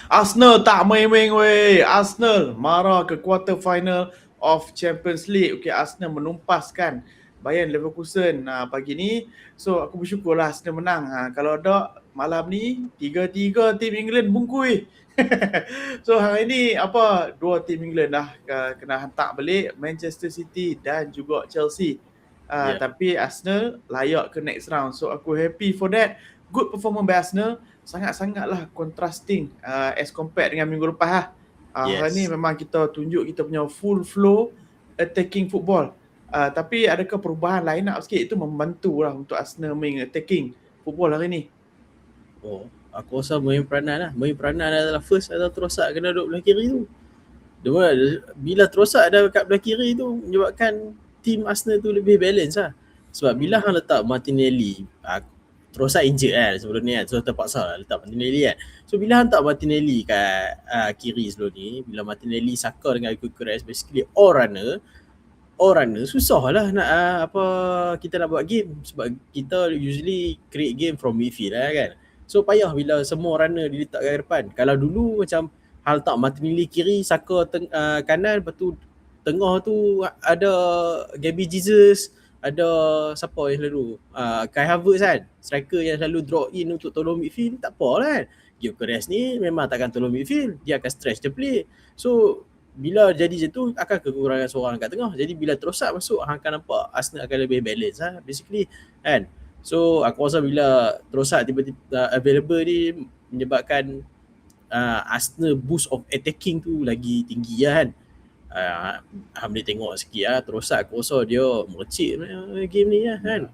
Arsenal tak main-main weh. Arsenal marah ke quarter final of Champions League. Okay, Arsenal menumpaskan Bayern Leverkusen pagi ni. So aku bersyukurlah Arsenal menang. Kalau tak malam ni 3-3 tim England bungkui. So hari ni dua tim England dah kena hantar balik, Manchester City dan juga Chelsea. Tapi Arsenal layak ke next round. So aku happy for that. Good performance by Arsenal. Sangat-sangatlah contrasting as compared dengan minggu lepas lah. Hari ni memang kita tunjuk kita punya full flow attacking football. Tapi adakah perubahan line up sikit itu membantu lah untuk Arsenal main attacking football hari ni? Aku rasa main peranan adalah first atau Trossard kena duduk belah kiri tu. Bila Trossard ada kat belah kiri tu menyebabkan team Arsenal tu lebih balance lah. Sebab bila hang letak Martinelli, Trossard injured kan sebelum ni kan, so terpaksa lah letak Martinelli kan. So bila hang letak Martinelli kat kiri sebelum ni, bila Martinelli Saka dengan Gyökeres basically all runner susah lah nak kita nak buat game. Sebab kita usually create game from midfield lah kan. So payah bila semua runner diletak ke depan. Kalau dulu macam hal tak Martinelli kiri, Saka kanan, lepas tu tengah tu ada Gabby Jesus, ada siapa yang selalu Kai Havertz kan, striker yang selalu draw in untuk tolong midfield, tak apa lah kan. Gyökeres ni memang takkan tolong midfield, dia akan stretch the play. So bila jadi macam tu akan kekurangan seorang kat tengah. Jadi bila Trossard masuk akan nampak Arsenal akan lebih balance lah basically kan. So aku rasa bila Trossard tiba-tiba available ni menyebabkan Arsenal boost of attacking tu lagi tinggi lah kan. Boleh tengok sikit lah Trossard, aku rasa dia mercik game ni lah kan.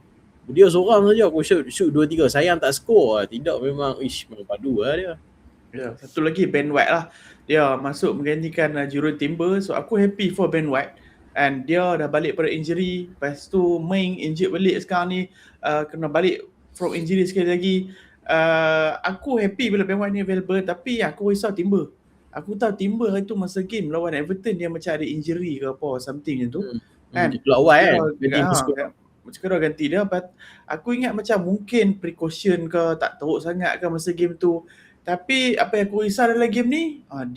Dia seorang saja aku shoot 2-3, sayang tak score lah. Tidak memang padu lah dia. Ya, satu lagi Ben White lah. Dia masuk menggantikan Jerome Timber. So aku happy for Ben White. And dia dah balik pada injury. Lepas tu main injured balik sekarang ni. Kena balik from injury sekali lagi. Aku happy bila Ben White ni available. Tapi aku risau Timber. Aku tahu Timber itu masa game lawan Everton dia macam ada injury ke apa something macam tu. Dia keluar awal kan. Macam ganti dia. But aku ingat macam mungkin precaution ke tak teruk sangat ke masa game tu. Tapi apa yang aku risau dalam game ni,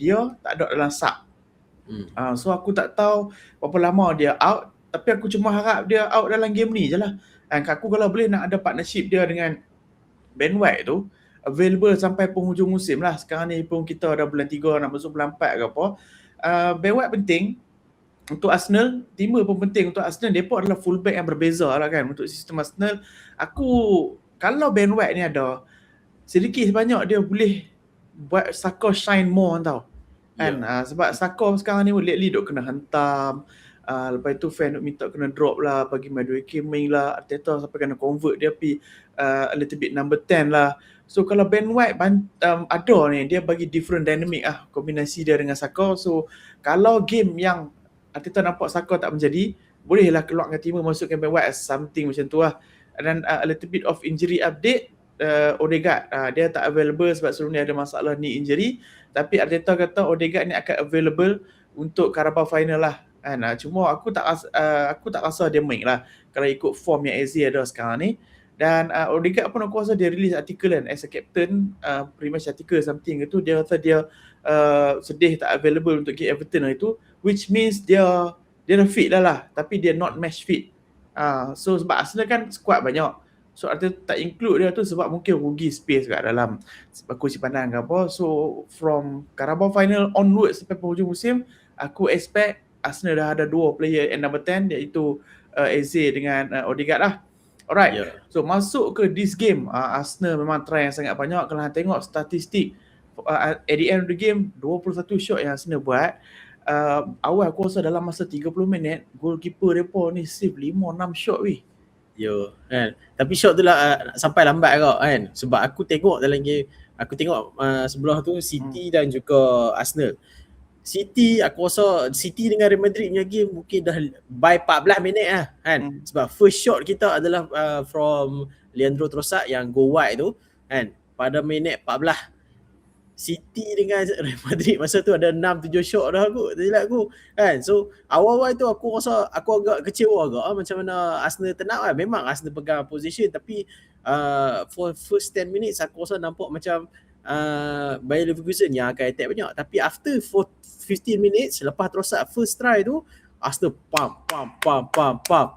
dia tak ada dalam sub. So aku tak tahu berapa lama dia out. Tapi aku cuma harap dia out dalam game ni je lah. Dan aku kalau boleh nak ada partnership dia dengan Ben White tu, available sampai penghujung musim lah. Sekarang ni pun kita dah bulan 3 nak masuk bulan 4 ke apa. Ben White penting untuk Arsenal, Timber pun penting untuk Arsenal. Mereka adalah fullback yang berbeza lah kan untuk sistem Arsenal. Kalau Ben White ni ada, sedikit sebanyak dia boleh buat Saka shine more tau kan. Sebab Saka sekarang ni lately duk kena hantam, lepas tu fan duk minta kena drop lah, bagi Madueke main lah, Arteta sampai kena convert dia pergi a little bit number 10 lah. So kalau Ben White ada ni, dia bagi different dynamic kombinasi dia dengan Saka. So kalau game yang Arteta nampak Saka tak menjadi, bolehlah keluarkan Timber, masukkan Ben White something macam tu lah. Dan a little bit of injury update, Odegaard dia tak available sebab sebelum ni ada masalah knee injury. Tapi Arteta kata Odegaard ni akan available untuk Carabao final lah kan. Cuma aku tak rasa dia main lah kalau ikut form yang Eze ada sekarang ni. Dan Odegaard pun aku rasa dia release artikel kan as a captain, pretty much article something itu, dia kata dia sedih tak available untuk game Everton itu, which means dia dah fit lah tapi dia not match fit. So sebab Arsenal kan squad banyak, so Arteta tak include dia tu sebab mungkin rugi space kat dalam kursi pandang ke apa. So from Carabao final onwards sampai penghujung musim, aku expect Arsenal dah ada 2 player and number 10, iaitu Eze dengan Odegaard lah. Alright, so masuk ke this game, Arsenal memang try yang sangat banyak. Kalau tengok statistik at the end of the game, 21 shot yang Arsenal buat. Awal aku rasa dalam masa 30 minit goalkeeper mereka ni save 5-6 shot weh. Kan. Tapi shot tu lah sampai lambat kau kan. Sebab aku tengok dalam game, aku tengok sebelah tu City dan juga Arsenal. City, aku rasa City dengan Real Madrid punya game mungkin dah by 14 minit lah kan. Sebab first shot kita adalah from Leandro Trossard yang go wide tu kan, pada minit 14. City dengan Real Madrid masa tu ada 6-7 shot dah aku, tak silap aku kan. So awal-awal tu aku rasa aku agak kecewa agak macam mana Arsenal tenang Memang Arsenal pegang position, tapi for first 10 minutes aku rasa nampak macam Bayer Leverkusen yang akan attack banyak. Tapi after 15 minutes selepas Trossard first try tu, Arsenal pam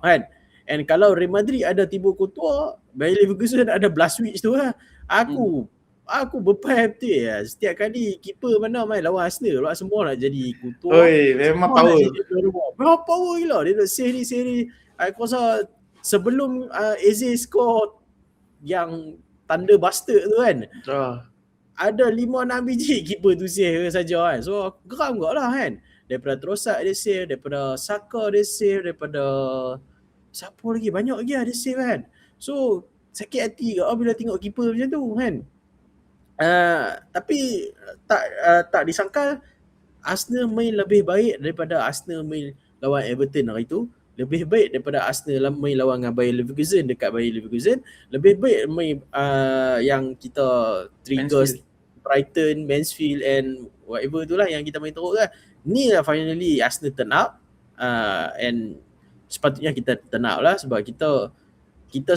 kan. And kalau Real Madrid ada Thibaut Courtois, Bayer Leverkusen ada Blažević tu lah. Aku berpaham betul ya. Setiap kali keeper mana main lawan Arsenal, semua nak jadi Courtois. Oi, memang power. Memang power gila. Dia nak save ni. Aku rasa sebelum Eze score yang thunder bastard tu kan, ada 5-6 biji keeper tu save saja kan. So aku geram juga lah kan. Daripada Trossard dia save, daripada Saka dia save, daripada siapa lagi, banyak lagi lah dia save kan. So sakit hati ke bila tengok keeper macam tu kan. Tapi tak disangkal Arsenal main lebih baik daripada Arsenal main lawan Everton hari tu. Lebih baik daripada Arsenal main lawan dengan Bayer Leverkusen dekat Bayer Leverkusen. Lebih baik main yang kita trigger Brighton, Mansfield and whatever tu lah yang kita main teruk lah. Ni lah finally Arsenal turn up, and sepatutnya kita turn up lah sebab kita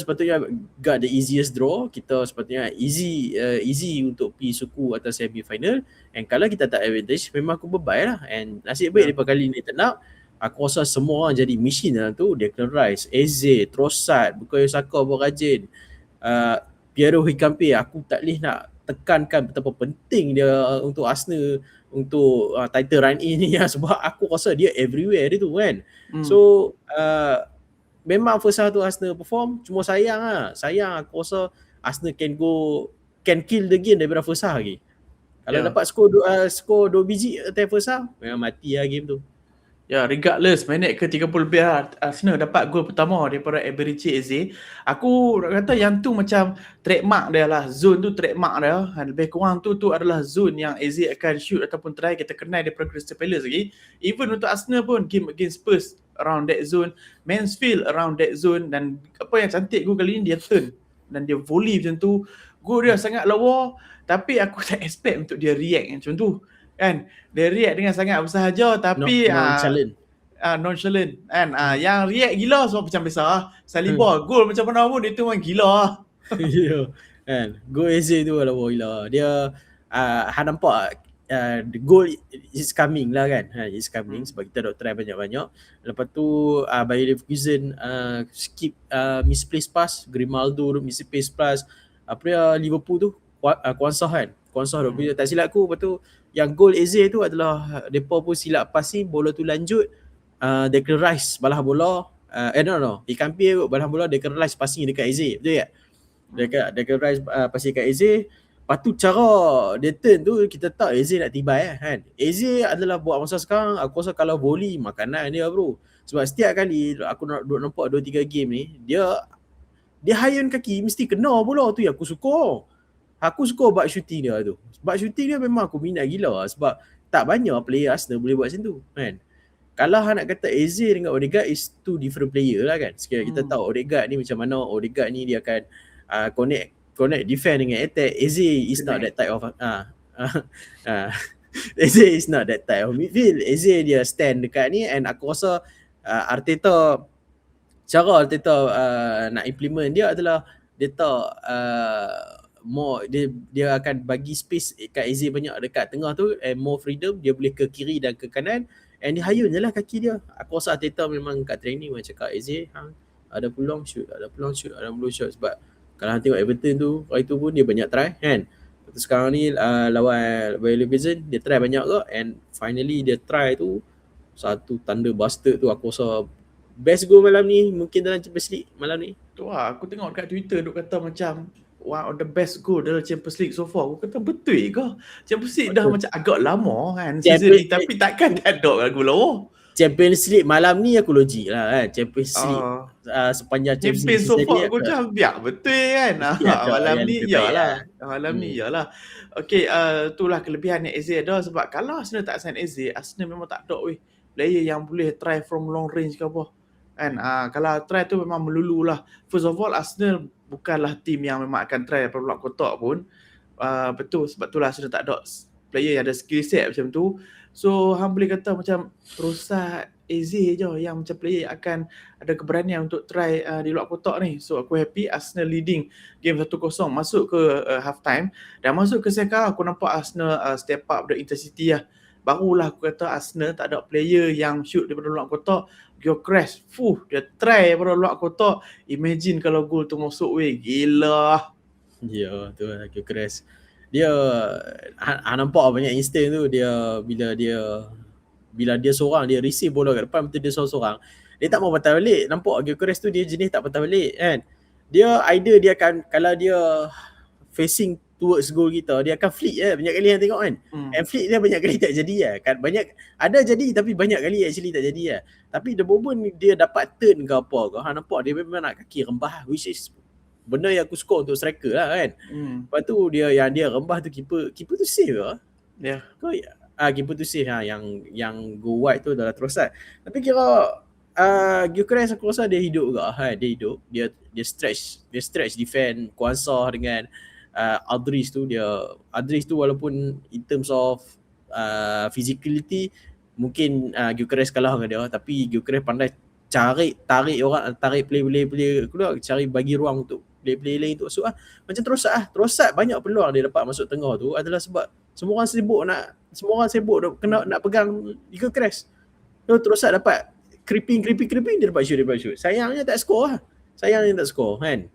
sepatutnya got the easiest draw. Kita sepatutnya easy untuk pergi suku atau semi final, and kalau kita tak advantage memang aku bebai lah. And nasib baik daripada kali ni turn up, aku rasa semua orang jadi machine dalam tu. Declan Rice, Eze, Trossard, Bukayo Saka pun rajin, Piero Hikampe. Aku tak boleh nak tekankan betapa penting dia untuk Arsenal untuk title run in ni ya, sebab aku rasa dia everywhere dia tu kan. So memang first half tu Arsenal perform, cuma sayang aku rasa Arsenal can kill the game daripada first half lagi. Kalau dapat skor 2 biji atas first half, memang mati lah game tu. Ya, regardless minit ke 30 lebih Arsenal dapat gol pertama daripada Eberechi Eze. Aku nak kata yang tu macam trademark dia lah. Zone tu trademark dia. Lebih kurang tu adalah zone yang Eze akan shoot ataupun try. Kita kenal daripada Crystal Palace lagi. Even untuk Arsenal pun, game against Spurs around that zone, Mansfield around that zone. Dan apa yang cantik gol kali ni, dia turn dan dia volley macam tu. Gol dia sangat lawa, tapi aku tak expect untuk dia react macam tu kan. Dia react dengan sangat bersahaja, tapi nonchalant kan. Yang react gila semua macam biasa Saliba gol macam mana pun dia tu memang gila kan. Gol Eze tu lawa gila. Dia nampak the goal is coming lah kan. Is coming sebab kita dah try banyak-banyak. Lepas tu Bayer Leverkusen skip misplaced pass, Grimaldo misplaced pass. Apa dia Liverpool tu Kwanzaa kan. Kwanzaa tak silap aku. Lepas tu yang gol Eze tu adalah depa pun silap passing, bola tu lanjut, Declan Rice balah bola, Hikampe balah bola, Declan Rice passing dekat Eze, betul tak? Declan Rice passing dekat Eze. Lepas tu cara dia turn tu kita tahu Eze nak tibai kan. Eze adalah buat masa sekarang aku rasa kalau volley makanan dia bro. Sebab setiap kali aku nak nampak 2-3 game ni, dia hayun kaki mesti kena bola tu yang aku suka. Aku suka buat shooting dia tu. Sebab shooting dia memang aku minat gila sebab tak banyak player Arsenal boleh buat macam tu kan. Kalau nak kata Eze dengan Odegaard is two different player lah kan. Sekiranya kita tahu Odegaard ni macam mana. Odegaard ni dia akan connect defend dengan attack. Eze is not that type of Eze is not that type of midfield. Eze dia stand dekat ni, and aku rasa Arteta nak implement dia adalah dia tak dia akan bagi space kat Eze banyak dekat tengah tu, and more freedom. Dia boleh ke kiri dan ke kanan, and dia hayun je lah kaki dia. Aku rasa Arteta memang kat training macam cakap Eze ada peluang shoot. Sebab kalau tengok Everton tu, hari tu pun dia banyak try kan. Lepas sekarang ni lawan Bayer Leverkusen dia try banyak ke, and finally dia try tu satu thunder bastard tu. Aku rasa best goal malam ni mungkin dalam Champions League malam ni. Tu lah, aku tengok dekat Twitter duk kata macam one of the best goal dalam Champions League so far. Aku kata betul ke? Champions League dah macam agak lama kan season ni, tapi takkan tak ada lagu lawa. Champions League malam ni aku logik lah kan. Champions League sepanjang Champions so far aku macam biar betul kan. Malam ni iyalah. Malam ni iyalah. Okay, itulah kelebihan yang Eze ada. Sebab kalau Arsenal tak sign Eze, Arsenal memang tak ada player yang boleh try from long range ke apa kan. Kalau try tu memang melululah. First of all, Arsenal bukanlah tim yang memang akan try daripada luar kotak pun. Betul, sebab itulah Arsenal tak ada player yang ada skill set macam tu. So hang boleh kata macam Trossard, Eze je yang macam player akan ada keberanian untuk try di luar kotak ni. So aku happy Arsenal leading game 1-0 masuk ke half time, dan masuk ke second half aku nampak Arsenal step up the intensity lah. Barulah aku kata Arsenal tak ada player yang shoot daripada luar kotak. Gyökeres, dia try daripada luar kotak. Imagine kalau gol tu masuk, weh, gila. Ya, tu lah Gyökeres. Dia nampak banyak instant tu dia bila dia seorang, dia receive bola kat depan, betul dia seorang-seorang, dia tak mau patah balik. Nampak Gyökeres tu dia jenis tak patah balik kan. Dia either dia akan, kalau dia facing towards goal kita, dia akan flick banyak kali yang tengok kan. And flick dia banyak kali tak jadi kan. Banyak ada jadi tapi banyak kali actually tak jadi Tapi the moment dia dapat turn ke apa ke, nampak dia memang nak kaki rembah, which is benda yang aku suka untuk striker lah kan. Lepas tu dia rembah tu, keeper tu save lah. Ya. Keeper tu save yang go wide tu adalah Trossard. Tapi kira Gyökeres aku rasa dia hidup juga dia hidup. Dia stretch defend kuasa dengan Aldridge tu walaupun in terms of physicality mungkin Gyökeres kalah dengan dia, tapi Gyökeres pandai tarik player keluar, cari bagi ruang untuk player lain untuk masuk Macam Trossard banyak peluang dia dapat masuk tengah tu adalah sebab semua orang sibuk nak pegang Gyökeres. So Trossard dapat creeping dia dapat shoot. Sayangnya tak score kan.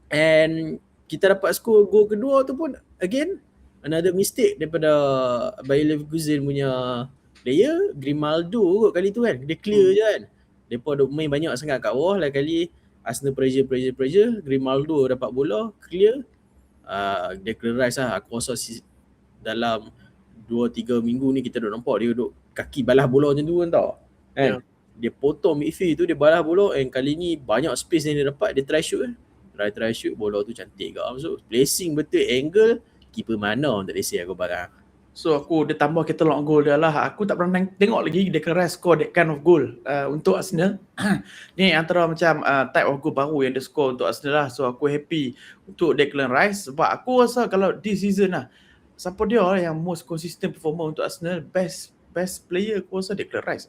And kita dapat skor gol kedua tu pun again another mistake daripada Bayer Leverkusen punya player Grimaldo kot kali tu kan. Dia clear je kan. Depa duk main banyak sangat kat bawah, lain kali Arsenal pressure, Grimaldo dapat bola clear, Declan Rice lah. Aku rasa dalam 2-3 minggu ni kita duk nampak dia duk kaki balas bola macam tu kan tau kan. Dia potong midfield tu, dia balas bola, and kali ni banyak space yang dia dapat, dia try shoot bola tu cantik ke masuk, placing betul, angle, keeper mana tak lesen aku barang. So dia tambah catalog goal dia lah. Aku tak pernah tengok lagi Declan Rice score that kind of goal untuk Arsenal. Ni antara macam type of goal baru yang dia score untuk Arsenal lah. So aku happy untuk Declan Rice, sebab aku rasa kalau this season lah, siapa dia yang most consistent performer untuk Arsenal, best player aku rasa Declan Rice.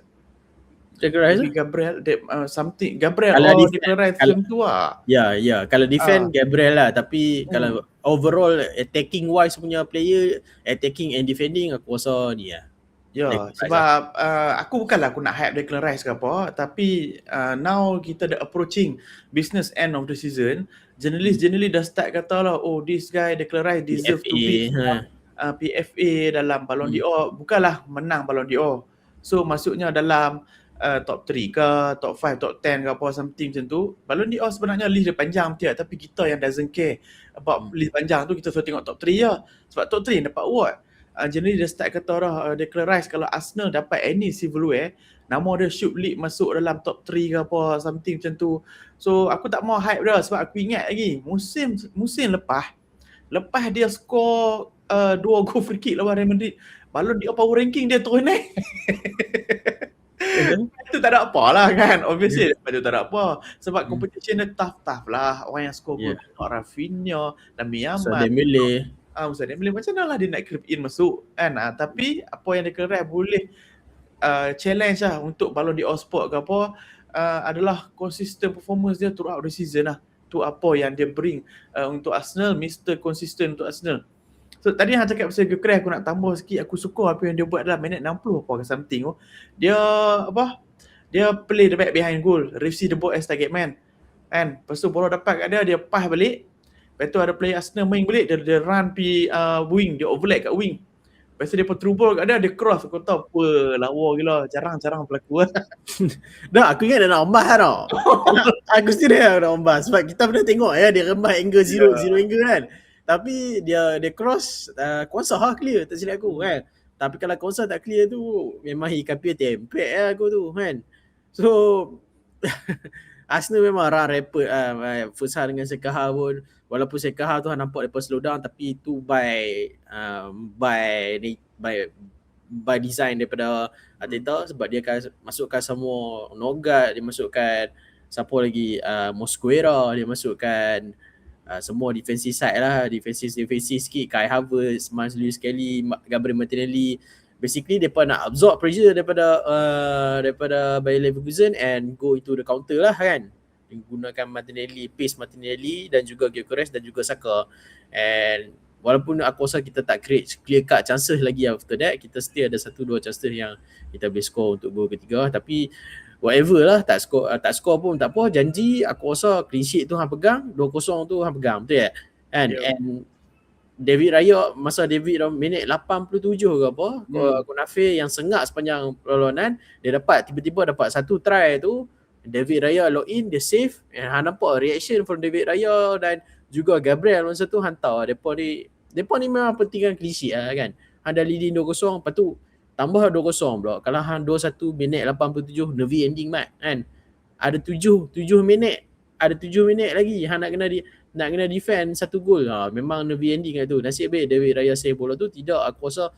Gabriel kalau or Declan Rice macam tu lah. Ya, kalau defend Gabriel lah, tapi kalau overall attacking wise punya player, attacking and defending, aku rasa ni lah. Ya, sebab aku bukanlah aku nak hype Declan Rice ke apa, tapi now kita dah approaching business end of the season. Journalist dah start kata lah, oh this guy Declan Rice deserve to be PFA dalam Ballon d'Or. Bukanlah menang Ballon d'Or. So maksudnya dalam top 3 ke, top 5, top 10 ke apa something macam tu. Ballon d'Or sebenarnya list dia panjang betul, tapi kita yang doesn't care about list panjang tu, kita selalu tengok top 3 je. Sebab top 3 yang dapat award. Generally dia start kata dah Declan Rice kalau Arsenal dapat any silverware, nama dia should lead masuk dalam top 3 ke apa something macam tu. So aku tak mau hype dah, sebab aku ingat lagi musim lepas dia score 2 gol free kick lawan Real Madrid, Ballon d'Or power ranking dia turun naik. Itu tak ada apa lah kan. Obviously itu tak ada apa, sebab competition dia tough lah. Orang yang score gol Rafinha, Lamine Yamal, Musa Dembele, macam mana lah dia nak creep in masuk kan. Tapi apa yang dia kena boleh challenge lah untuk Ballon d'Or spot ke apa, adalah consistent performance dia throughout the season lah. Tu apa yang dia bring untuk Arsenal, Mr. Consistent untuk Arsenal. So tadi hang cakap pasal Gyökeres, aku nak tambah sikit. Aku suka apa yang dia buat dalam minit 60 apa ke something. Dia play the back behind goal, receive the ball as target man kan. Lepas tu bola dapat kat dia pass balik. Lepas tu ada player Arsenal main balik, dia run pi wing, dia overlap kat wing. Lepas tu dia pun through ball kat dia cross. Aku tahu apa lawa gila, jarang berlaku. Dah aku ingat dia nak ombas tau. Aku serius nak ombas sebab kita pernah tengok dia rembas angle zero angle kan. Tapi dia cross kuasa clear, tak silap aku kan. Tapi kalau kuasa tak clear tu memang ikan pia tempek aku tu kan. So Arsenal memang rapid first half dengan second half pun, walaupun second half tu nampak depa slow down, tapi itu by design daripada Arteta, sebab dia akan masukkan semua Nogat, dia masukkan siapa lagi, Mosquera, dia masukkan semua defensive side lah, defensive sikit, Kai Havertz, Marcus Lewis Kelly, Gabriel Martinelli, basically mereka nak absorb pressure daripada Bayer Leverkusen and go into the counter lah kan, menggunakan pace Martinelli dan juga Gyökeres dan juga Saka. And walaupun aku rasa kita tak create clear cut chances lagi after that, kita still ada 1-2 chances yang kita boleh score untuk gol ketiga. Tapi whatever lah, tak score pun tak apa. Janji aku rasa clean sheet tu hang pegang, 2-0 tu hang pegang, betul tak? And David Raya, masa David minit 87 ke apa, Konafe yang sengak sepanjang perlawanan, dia tiba-tiba dapat satu try tu, David Raya log in, dia save, and hang nampak reaction from David Raya dan juga Gabriel masa tu hantar. Depa ni memang pentingkan clean sheet lah kan. Hang dah leading 2-0, lepas tu tambah 2-0 pula. Kalau hang 2-1 minit 87, nervy ending mat kan. Ada 7 minit. Ada 7 minit lagi hang nak kena defend satu gol. Memang nervy ending lah tu. Nasib baik David Raya save bola tu. Tidak, aku rasa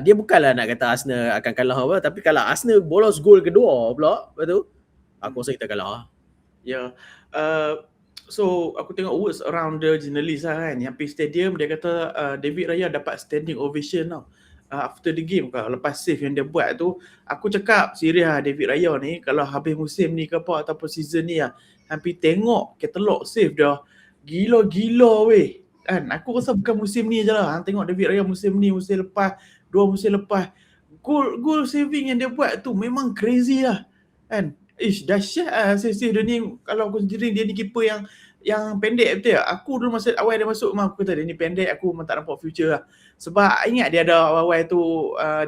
dia bukanlah nak kata Arsenal akan kalah apa, tapi kalau Arsenal bolos gol kedua pula, lepas tu aku rasa kita kalah. Ya. So aku tengok words around the journalist lah kan, yang pergi stadium, dia kata David Raya dapat standing ovation tau after the game. Lepas save yang dia buat tu, aku cakap serius lah, David Raya ni kalau habis musim ni ke apa ataupun season ni lah, hampir tengok katalog save dia gila-gila weh kan. Aku rasa bukan musim ni je lah, tengok David Raya musim ni, musim lepas, 2 musim lepas, goal saving yang dia buat tu memang crazy lah kan. Dahsyat lah save dia ni. Kalau aku sendiri, dia ni keeper yang pendek betul. Aku dulu masa awal dia masuk memang aku kata dia ni pendek, aku memang tak nampak future lah. Sebab ingat dia ada awal-awal tu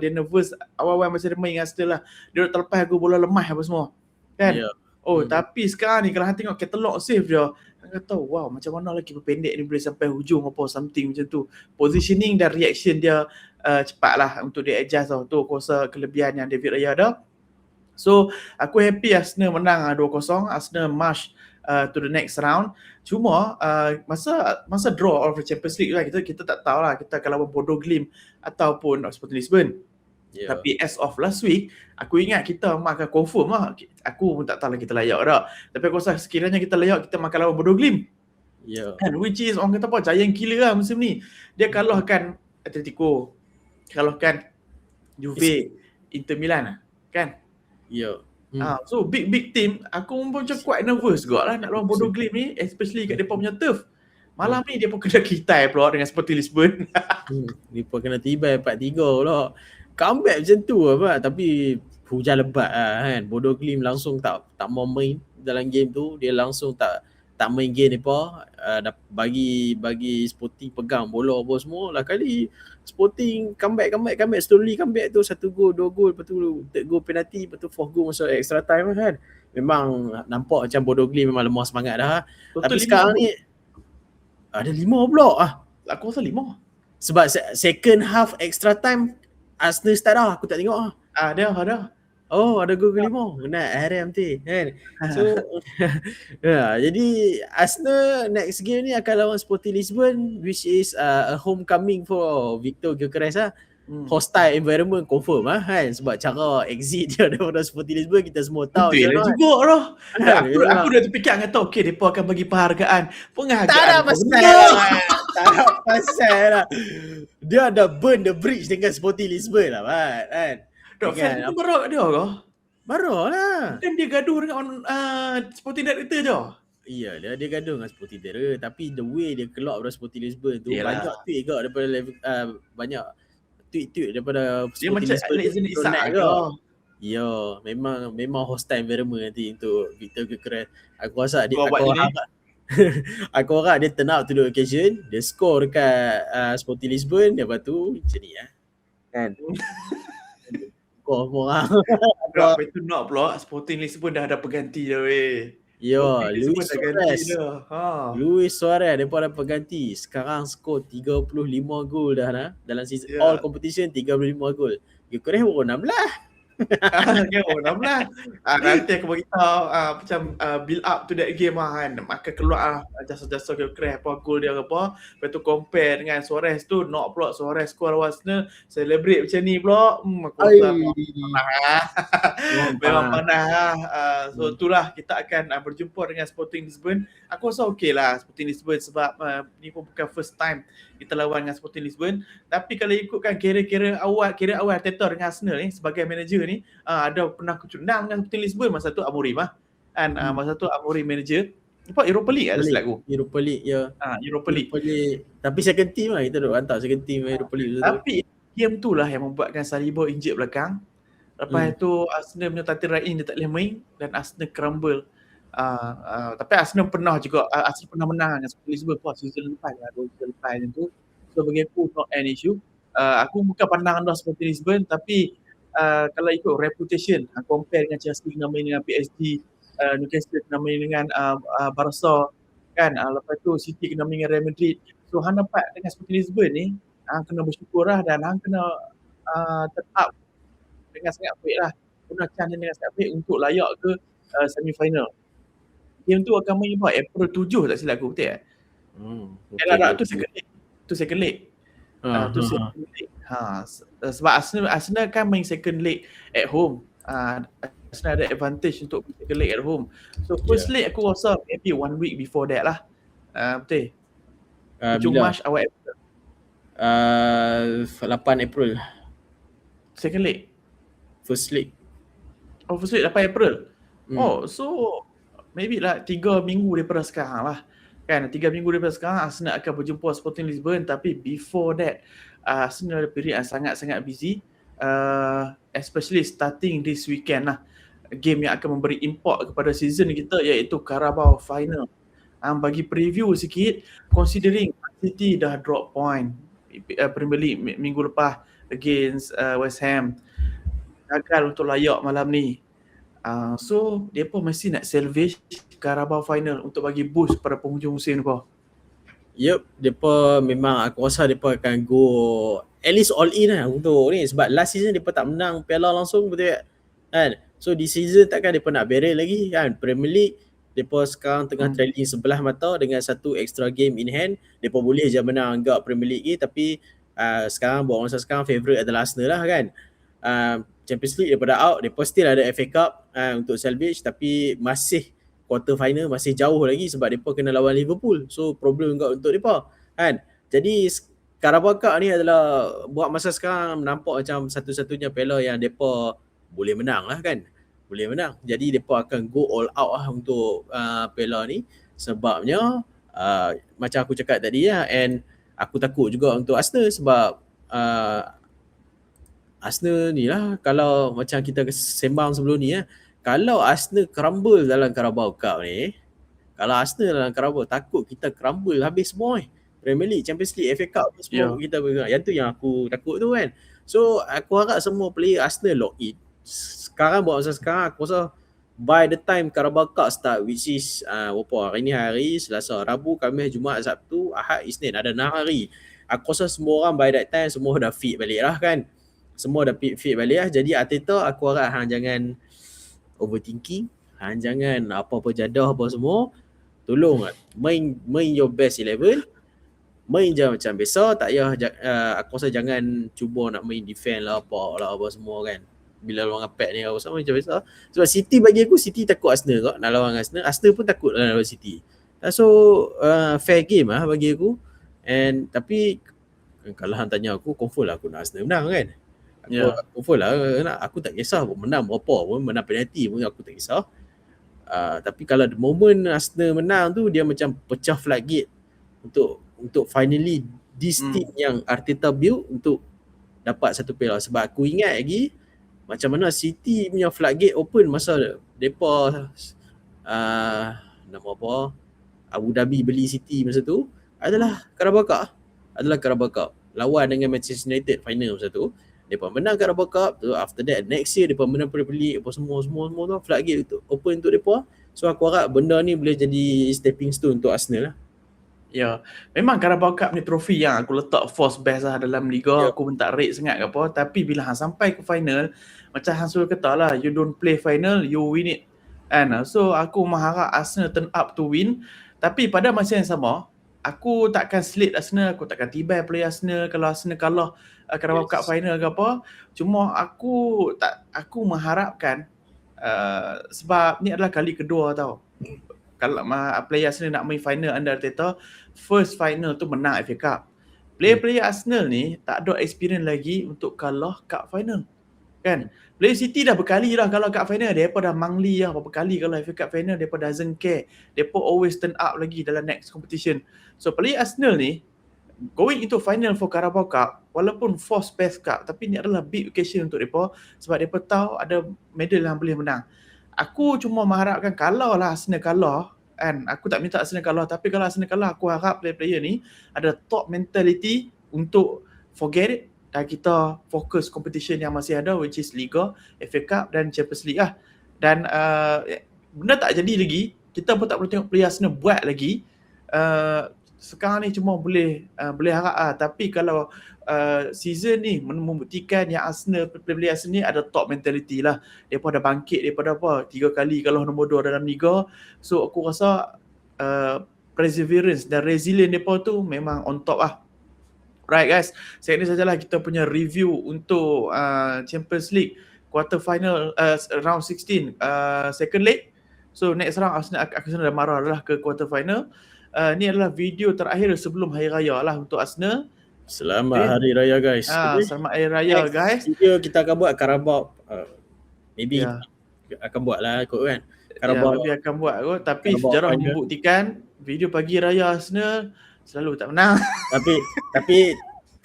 dia nervous awal-awal masa dia main dengan Arsenal lah, dia terlepas aku bola lemah apa semua kan. Tapi sekarang ni kalau hang tengok katalog save dia, hang kata wow, macam mana lah keeper pendek ni boleh sampai hujung apa something macam tu. Positioning dan reaction dia cepat lah untuk dia adjust tau. Tu aku rasa kelebihan yang David Raya ada. So aku happy Arsenal menang 2-0. Arsenal march to the next round. Cuma masa draw of the Champions League lah, kita tak tahu lah kita akan lawan Bodo Glimt ataupun Sporting Lisbon. Tapi as of last week, aku ingat kita akan confirm lah. Aku pun tak tahu lah kita layak tak. Tapi aku rasa sekiranya kita layak, kita makan lawan Bodo Glimt. And which is orang kata apa, giant killer lah musim ni. Dia kalahkan Atletico, kalahkan Juve, Inter Milan lah kan. So big team. Aku pun macam quite nervous juga lah nak lawan Bodo Glimt ni, especially kat depa punya turf. Malam ni dia pun kena kitai pula dengan Sporting Lisbon. Dia pun kena tibai 4-3 pula. Comeback macam tu apa, tapi hujan lebat lah kan. Bodo Glimt langsung tak mau main dalam game tu. Dia langsung tak main game depa. Bagi Sporting pegang bola apa semua lah. Kali Sporting comeback slowly comeback tu, 1 gol, 2 gol, lepas tu 3 gol penalti, lepas tu 4 gol masuk extra time kan. Memang nampak macam Bodo Glimt memang lemah semangat dah. Tapi sekarang ni ada 5 pula Aku rasa 5. sebab second half extra time Arsenal start dah, aku tak tengok Ada. Oh, ada gol kelima. Benar, Haram tu kan. So jadi Arsenal next game ni akan lawan Sporting Lisbon, which is a homecoming for Victor Gyökeres lah. Hostile environment confirm kan, sebab cara exit dia daripada Sporting Lisbon kita semua tahu. Betul lah juga lah. Aku dah terfikir kata okey, mereka akan bagi penghargaan. Tak ada pasal lah. Dia ada burn the bridge dengan Sporting Lisbon lah kan. Fan tu baru dia ke? Baru lah. Kan dia gaduh dengan Sporting Director je. Iya, dia gaduh dengan Sporting Director, tapi the way dia keluar dari Sporting Lisbon tu, banyak tweet juga daripada banyak tweet daripada dia Sporting macam Lisbon. Dia Isak ke? Ya, memang hostile environment nanti untuk Victor Gyökeres. Aku rasa aku harap dia turn out to the occasion, dia score dekat Sporting Lisbon, lepas tu macam ni kan. Apa itu nak pula Sporting Lisbon dah ada pengganti dah weh. Luis Suarez depa dah pengganti. Sekarang skor 35 gol dah dalam season all competition, 35 gol. Gyökeres baru 16. Nanti aku bagi tahu macam build up to that game kan. Maka keluar jasa-jasa Gyökeres apa gol dia apa. Lepas tu compare dengan Suarez tu, nak pula Suarez score lawan Arsenal, celebrate macam ni pula. Aku rasa memang panas lah. So itulah kita akan berjumpa dengan Sporting Lisbon. Aku rasa okey lah Sporting Lisbon sebab ni pun bukan first time kita lawan dengan Sporting Lisbon. Tapi kalau ikutkan kira awal Arteta dengan Arsenal ni sebagai manager ni, ada pernah kecundang dengan Sporting Lisbon masa tu Amorim kan. Masa tu Amorim manager apa Europa League ada silap aku. Europa League ya. Europa League. Tapi second team lah, kita duk hantar second team Europa League tu. Tapi game tu lah yang membuatkan Saliba injet belakang. Lepas tu Arsenal punya starting right in dia tak boleh main dan Arsenal crumble. Tapi Arsenal pernah menang dengan Sporting Lisbon season lepas lah, 2 season lepas macam tu. So bagi aku not an issue. Aku bukan pandang rendah Sporting Lisbon, tapi kalau ikut reputation, compare dengan Chelsea kena main dengan PSG, Newcastle kena main dengan Barca kan, lepas tu City kena main dengan Real Madrid. So hang dapat dengan Sporting Lisbon ni, hang kena bersyukur lah dan hang kena tetap dengan sangat baik lah, guna chance dengan sangat baik untuk layak ke semi-final. Game tu akan main April 7 tak silap aku, betul tak? Tu second leg. Sebab Arsenal kan main second leg at home. Arsenal ada advantage untuk second leg at home. So first leg aku rasa maybe 1 week before that lah. Betul. Cuma March awal April. 8 April. Second leg. First leg. First leg 8 April. So maybe lah 3 minggu daripada sekarang lah. Kan 3 minggu daripada sekarang Arsenal akan berjumpa Sporting Lisbon, tapi before that Arsenal ada period yang sangat-sangat busy, especially starting this weekend lah. Game yang akan memberi impact kepada season kita iaitu Carabao Final. Bagi preview sikit, considering City dah drop point Premier League minggu lepas against West Ham, gagal untuk layak malam ni. So mereka mesti nak salvage Carabao Final untuk bagi boost pada penghujung musim ni. Yup, mereka memang aku rasa mereka akan go at least all in lah untuk ni, sebab last season mereka tak menang piala langsung, betul tak? Kan? So di season takkan mereka nak barrel lagi kan. Premier League mereka sekarang tengah trailing sebelah mata dengan satu extra game in hand. Mereka boleh je menang agak Premier League ni, tapi sekarang buat masa sekarang favourite adalah Arsenal lah kan. Champions League daripada out, mereka still ada FA Cup untuk salvage, tapi masih quarter final, masih jauh lagi sebab mereka kena lawan Liverpool. So problem juga untuk mereka kan. Jadi Carabao Cup ni adalah buat masa sekarang nampak macam satu-satunya piala yang mereka boleh menang lah kan. Boleh menang. Jadi mereka akan go all out lah untuk piala ni. Sebabnya macam aku cakap tadi lah, and aku takut juga untuk Arsenal sebab Arsenal ni lah, kalau macam kita sembang sebelum ni kalau Arsenal crumble dalam Carabao Cup ni, kalau Arsenal dalam Carabao, takut kita crumble habis semua Premier League, Champions League, FA Cup semua kita bergerak. Yang tu yang aku takut tu kan. So aku harap semua player Arsenal lock in. Sekarang buat masa sekarang aku rasa by the time Carabao Cup start, which is hari ni hari Selasa, Rabu, Khamis, Jumaat, Sabtu, Ahad, Isnin, ada 6 hari. Aku rasa semua orang by that time semua dah fit balik lah kan. Semua dah fit balik lah. Jadi Arteta aku harap hang jangan overthinking, hang jangan apa-apa jadah apa semua. Tolong main your best 11. Main je macam biasa, tak payah aku rasa jangan cuba nak main defend lah apa semua kan. Bila lawan Pep ni aku rasa macam biasa. Sebab City bagi aku, City takut Arsenal kot nak lawan Arsenal. Arsenal pun takut nak lawan City. So fair game lah bagi aku. And tapi kalau hang tanya aku, confirm lah aku nak Arsenal menang kan. Confirm lah aku tak kisah menang berapa pun, menang penalti pun aku tak kisah. Tapi kalau the moment Arsenal menang tu, dia macam pecah floodgate untuk finally this team yang Arteta build untuk dapat satu piala. Sebab aku ingat lagi macam mana City punya floodgate open masa mereka nama apa, Abu Dhabi beli City masa tu adalah Carabao Cup lawan dengan Manchester United final masa tu. Mereka menang Carabao Cup tu, after that next year mereka menang Premier League apa semua tu, floodgate tu open untuk mereka. So aku harap benda ni boleh jadi stepping stone untuk Arsenal lah. Ya, memang Carabao Cup ni trofi yang aku letak first best lah dalam liga. Aku pun tak rate sangat ke apa, tapi bila hang sampai ke final, macam Hang Sul kata lah, you don't play final, you win it. And so aku mengharap Arsenal turn up to win. Tapi pada masa yang sama, aku takkan slate Arsenal, aku takkan tibai play Arsenal kalau Arsenal kalah Carabao Cup final ke apa. Cuma aku mengharapkan sebab ni adalah kali kedua tau. Kalau player Arsenal nak main final under Arteta, first final tu menang FA Cup. Player-player Arsenal ni tak ada experience lagi untuk kalah cup final. Kan? Player City dah berkali dah kalah cup final. Depa dah mangli dah berapa kali kalah FA Cup final. Depa doesn't care. Depa always turn up lagi dalam next competition. So player Arsenal ni going into final for Carabao Cup, walaupun force best cup, tapi ni adalah big occasion untuk depa sebab depa tahu ada medal yang boleh menang. Aku cuma mengharapkan kalau lah Arsenal kalah, kan, aku tak minta Arsenal kalah, tapi kalau Arsenal kalah, aku harap player-player ni ada top mentality untuk forget it dan kita fokus competition yang masih ada, which is Liga, FA Cup dan Champions League lah. Dan benda tak jadi lagi, kita pun tak perlu tengok player Arsenal buat lagi. Sekarang ni cuma boleh harap tapi kalau season ni membuktikan yang Arsenal, player Arsenal ni ada top mentality lah. Depa dah bangkit daripada 3 kali kalah nombor 2 dalam Liga. So aku rasa perseverance dan resilient depa tu memang on top lah. Right guys, ini sajalah kita punya review untuk Champions League quarter final round 16 second leg. So next round Arsenal dah marah adalah ke quarter final. Ni adalah video terakhir sebelum Hari Raya lah untuk Arsenal. Selamat Hari Raya guys. Selamat Hari Raya guys. Video kita akan buat Carabao. Maybe akan buat lah kot kan. Carabao maybe akan buat kot. Tapi sejarah membuktikan video pagi Raya Arsenal selalu tak menang.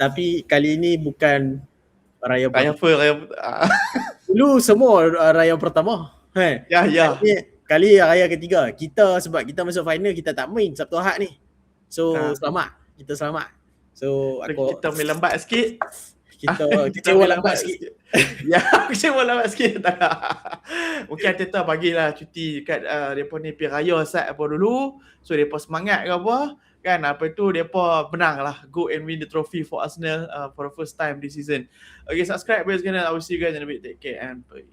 tapi kali ini bukan Raya dulu semua Raya pertama. Ya. Kali Raya ketiga. Sebab kita masuk final, kita tak main Sabtu Ahad ni. So selamat. Kita selamat. So kita main lambat sikit. Kita kecewa lambat sikit. Ya, kecewa lambat sikit. Mungkin Arteta bagilah cuti dekat depa ni pergi raya sat apa dulu. So depa semangat ke apa. Kan apa itu depa menang lah, go and win the trophy for Arsenal for the first time this season. Okay, subscribe Boys Channel. I will see you guys in a bit. Take care and bye.